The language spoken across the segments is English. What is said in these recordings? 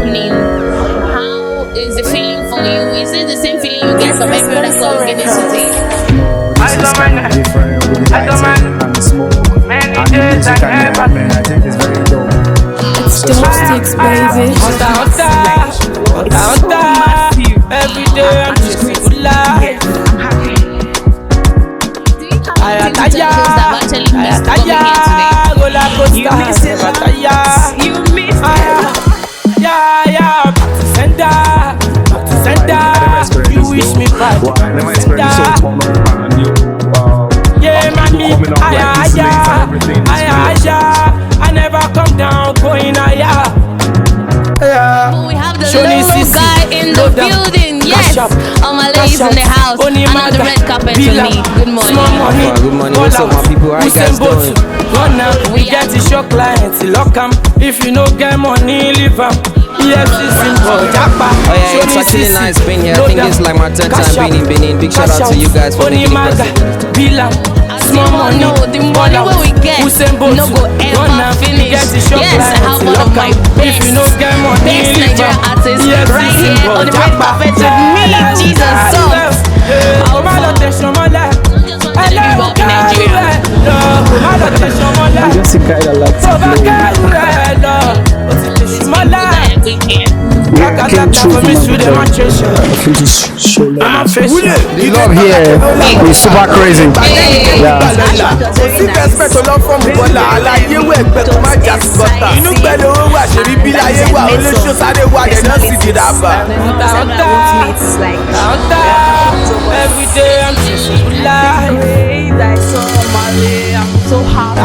happening? How is the feeling for you? Is it the same feeling you get from every other club in the city? I don't mind. Many days I never. I think it's very dope. It's domestics, baby. Every day I'm just good life. You miss it. Yeah. Back to center. You wish me back. Yeah, mommy. I never come down, going higher. We have the local guy in the building. Yes, all my ladies in the house. Another red carpet to me. Good morning. Good morning. What's up, my people? How you guys doing? We get to show clients, lock 'em. If you no get money, leave 'em. Yes, it's in Oh yeah, it's actually nice being here. I think it's like my 10th time being in Benin. Big shout out to you guys for making it possible. Small money, no, the money where we get no go ever finish. Yes, I have one of my best Nigerian artists right here on the red carpet with me, Jesus. So, I live up in Nigeria. I'm just a guy that likes to play. I came through from Abuja. I came to show love. The love here is super crazy. Yeah. Every day I'm just alive. I saw Mali, I'm so happy.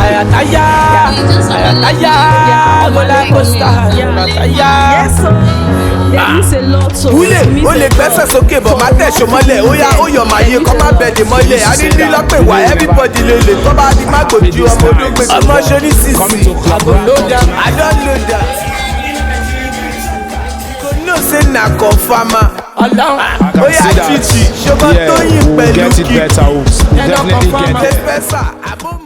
O lè gbẹ́sẹ̀ sókè bọ̀ má tẹ̀sọ̀ mọ́lẹ̀ ó yá ó yọ̀ máa yé kọ́ má bẹ̀dẹ̀ mọ́lẹ̀ a ní lílọ́ pé wá everybody lè lè tó bá di má gbòjú ọmọ olóògbé ọmọ ṣoní sísì I don't know that kò ní ò ṣe nà kọ́ fama ó yá títì ṣọgbọ́n tó yìn pẹ̀lú kí Definitely get it.